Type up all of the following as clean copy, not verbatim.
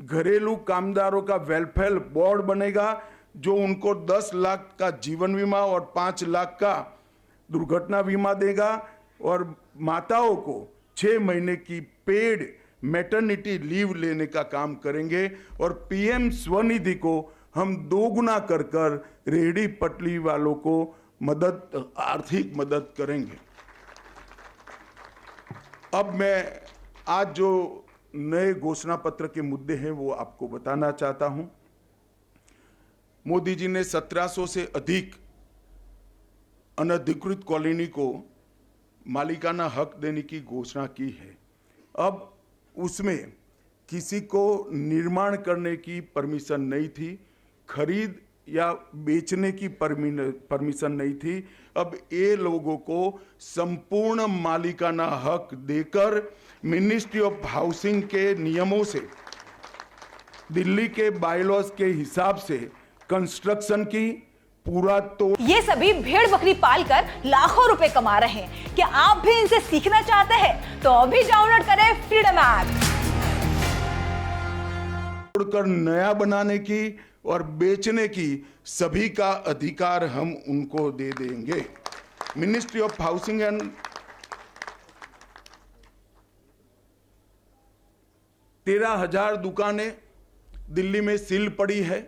घरेलू कामदारों का welfare board बनेगा जो उनको 10 लाख का जीवन बीमा और 5 लाख का दुर्घटना बीमा देगा, और माताओं को 6 महीने की पेड मैटरनिटी लीव लेने का काम करेंगे, और पीएम स्वनिधि को हम दोगुना कर रेहड़ी पटरी वालों को आर्थिक मदद करेंगे। अब मैं आज जो नए घोषणा पत्र के मुद्दे हैं वो आपको बताना चाहता हूं। मोदी जी ने 1700 से अधिक अनधिकृत कॉलोनी को मालिकाना हक देने की घोषणा की है। अब उसमें किसी को निर्माण करने की परमिशन नहीं थी, खरीद या बेचने की परमिशन नहीं थी। अब ये लोगों को संपूर्ण मालिकाना हक देकर मिनिस्ट्री ऑफ हाउसिंग के नियमों से, दिल्ली के बायलॉज के हिसाब से कंस्ट्रक्शन की पूरा तो ये सभी भेड़ बकरी पालकर लाखों रुपए कमा रहे हैं। क्या आप भी इनसे सीखना चाहते हैं? तो अभी डाउनलोड करें फ्रीडम ऐप। तोड़कर नया बनाने की और बेचने की सभी का अधिकार हम उनको दे देंगे। मिनिस्ट्री ऑफ हाउसिंग एंड 13,000 दुकानें दिल्ली में सील पड़ी है।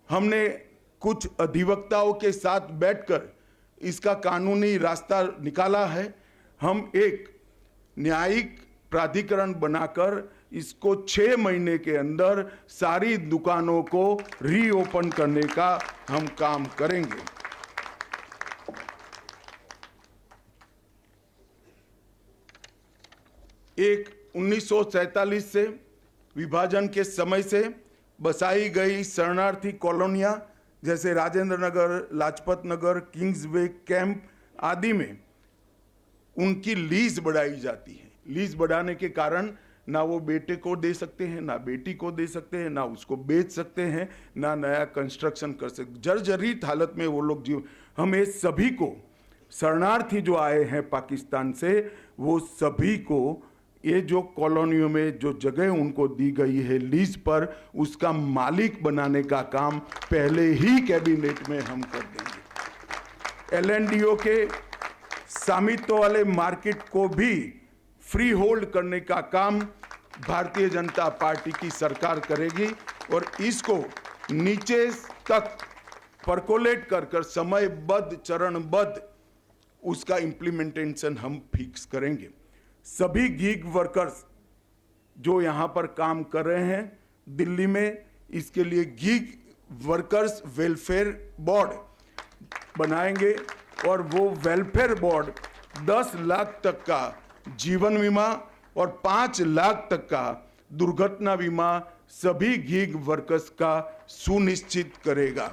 हमने कुछ अधिवक्ताओं के साथ बैठकर इसका कानूनी रास्ता निकाला है। हम एक न्यायिक प्राधिकरण बनाकर इसको 6 महीने के अंदर सारी दुकानों को रीओपन करने का हम काम करेंगे। एक 1947 से विभाजन के समय से बसाई गई शरणार्थी कॉलोनियां जैसे राजेंद्र नगर, लाजपत नगर, किंग्सवे कैंप आदि में उनकी लीज बढ़ाई जाती है। लीज बढ़ाने के कारण ना वो बेटे को दे सकते हैं, ना बेटी को दे सकते हैं, ना उसको बेच सकते हैं, ना नया कंस्ट्रक्शन कर सकते। जर्जरित हालत में वो लोग जीव। हमें सभी को, शरणार्थी जो आए हैं पाकिस्तान से, वो सभी को ये जो कॉलोनियों में जो जगह उनको दी गई है लीज पर, उसका मालिक बनाने का काम पहले ही कैबिनेट में हम कर देंगे। एलएनडीओ के स्वामित्व वाले मार्केट को भी फ्री होल्ड करने का काम भारतीय जनता पार्टी की सरकार करेगी, और इसको नीचे तक परकोलेट कर समयबद्ध, चरणबद्ध उसका इम्प्लीमेंटेशन हम फिक्स करेंगे। सभी गीग वर्कर्स जो यहाँ पर काम कर रहे हैं दिल्ली में, इसके लिए गीग वर्कर्स वेलफेयर बोर्ड बनाएंगे, और वो वेलफेयर बोर्ड 10 लाख तक का जीवन बीमा और 5 लाख तक का दुर्घटना बीमा सभी गीग वर्कर्स का सुनिश्चित करेगा।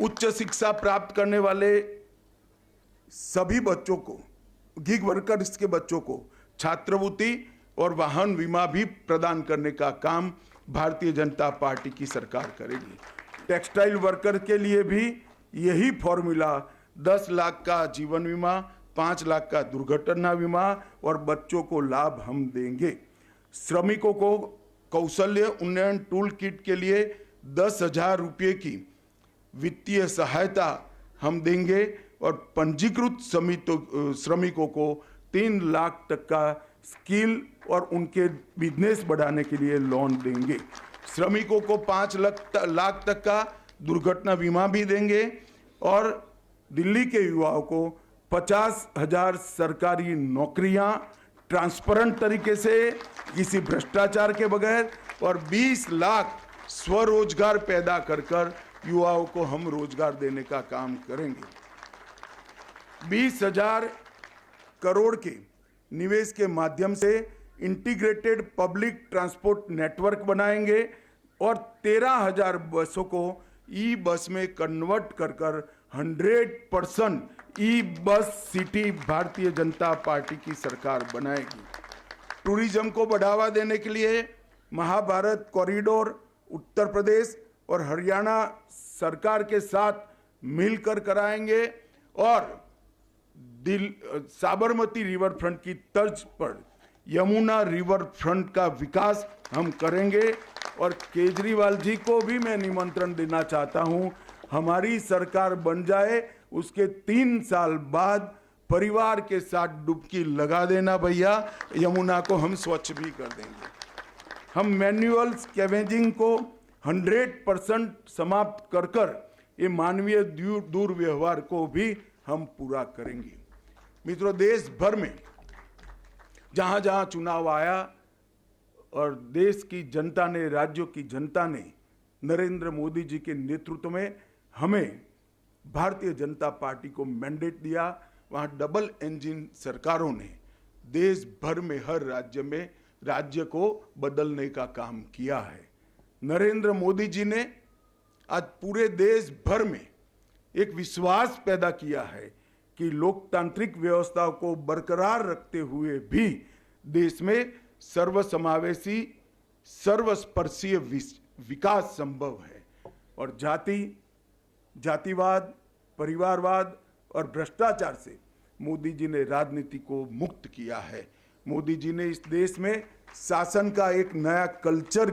उच्च शिक्षा प्राप्त करने वाले सभी बच्चों को, गीग वर्कर्स के बच्चों को छात्रवृत्ति और वाहन बीमा भी प्रदान करने का काम भारतीय जनता पार्टी की सरकार करेगी। टेक्सटाइल वर्कर के लिए भी यही फॉर्मूला, 10 लाख का जीवन बीमा, 5 लाख का दुर्घटना बीमा और बच्चों को लाभ हम देंगे। श्रमिकों को कौशल्य उन्नयन टूल किट के लिए 10,000 रुपये की वित्तीय सहायता हम देंगे, और पंजीकृत श्रमिकों को 3 लाख तक का स्किल और उनके बिजनेस बढ़ाने के लिए लोन देंगे। श्रमिकों को 5 लाख तक का दुर्घटना बीमा भी देंगे, और दिल्ली के युवाओं को 50,000 सरकारी नौकरियां ट्रांसपेरेंट तरीके से, किसी भ्रष्टाचार के बगैर, और 20 लाख स्वरोजगार पैदा कर युवाओं को हम रोजगार देने का काम करेंगे। 20,000 करोड़ के निवेश के माध्यम से इंटीग्रेटेड पब्लिक ट्रांसपोर्ट नेटवर्क बनाएंगे, और 13,000 बसों को ई बस में कन्वर्ट कर 100% ई bus city Bharatiya Janata party की सरकार बनाएगी। टूरिज्म को बढ़ावा देने के लिए महाभारत कॉरिडोर उत्तर प्रदेश और हरियाणा सरकार के साथ मिलकर कराएंगे, और साबरमती रिवर फ्रंट की तर्ज पर यमुना रिवर फ्रंट का विकास हम करेंगे। और केजरीवाल जी को भी मैं निमंत्रण देना चाहता हूं, हमारी सरकार बन जाए उसके 3 साल बाद परिवार के साथ डुबकी लगा देना भैया, यमुना को हम स्वच्छ भी कर देंगे। हम मैन्युअल स्कैवेजिंग को 100% समाप्त कर कर ये मानवीय दुर्व्यवहार को भी हम पूरा करेंगे। मित्रों, देश भर में जहां जहां चुनाव आया और देश की जनता ने, राज्यों की जनता ने नरेंद्र मोदी जी के नेतृत्व में हमें भारतीय जनता पार्टी को मैंडेट दिया, वहां डबल इंजन सरकारों ने देश भर में हर राज्य को बदलने का काम किया है। नरेंद्र मोदी जी ने आज पूरे देश भर में एक विश्वास पैदा किया है कि लोकतांत्रिक व्यवस्था को बरकरार रखते हुए भी देश में सर्वसमावेशी, सर्वस्पर्शीय विकास संभव है। और जातिवाद, परिवारवाद और भ्रष्टाचार से मोदी जी ने राजनीति को मुक्त किया है। मोदी जी ने इस देश में शासन का एक नया कल्चर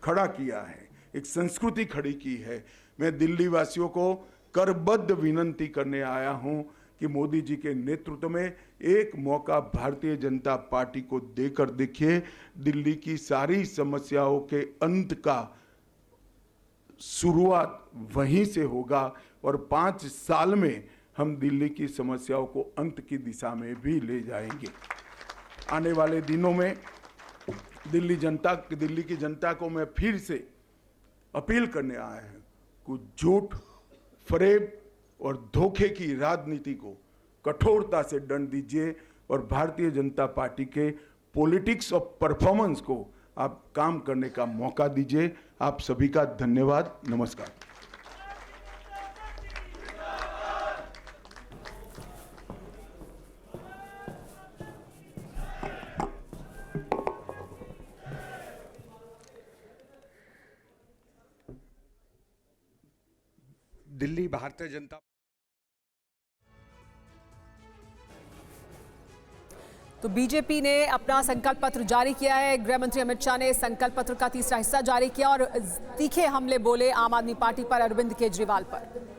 खड़ा किया है, एक संस्कृति खड़ी की है। मैं दिल्ली वासियों को करबद्ध विनंती करने आया हूं कि मोदी जी के नेतृत्व में एक मौका भारतीय जनता पार्टी को देकर देखिए। दिल्ली की सारी समस्याओं के अंत का शुरुआत वहीं से होगा और 5 साल में हम दिल्ली की समस्याओं को अंत की दिशा में भी ले जाएंगे। आने वाले दिनों में दिल्ली की जनता को मैं फिर से अपील करने आया हूं, कुछ झूठ, फरेब और धोखे की राजनीति को कठोरता से दंड दीजिए और भारतीय जनता पार्टी के पॉलिटिक्स ऑफ परफॉर्मेंस को आप काम करने का मौका दीजिए। आप सभी का धन्यवाद। नमस्कार। दिल्ली भारतीय जनता तो बीजेपी ने अपना संकल्प पत्र जारी किया है। गृह मंत्री अमित शाह ने संकल्प पत्र का तीसरा हिस्सा जारी किया और तीखे हमले बोले आम आदमी पार्टी पर, अरविंद केजरीवाल पर।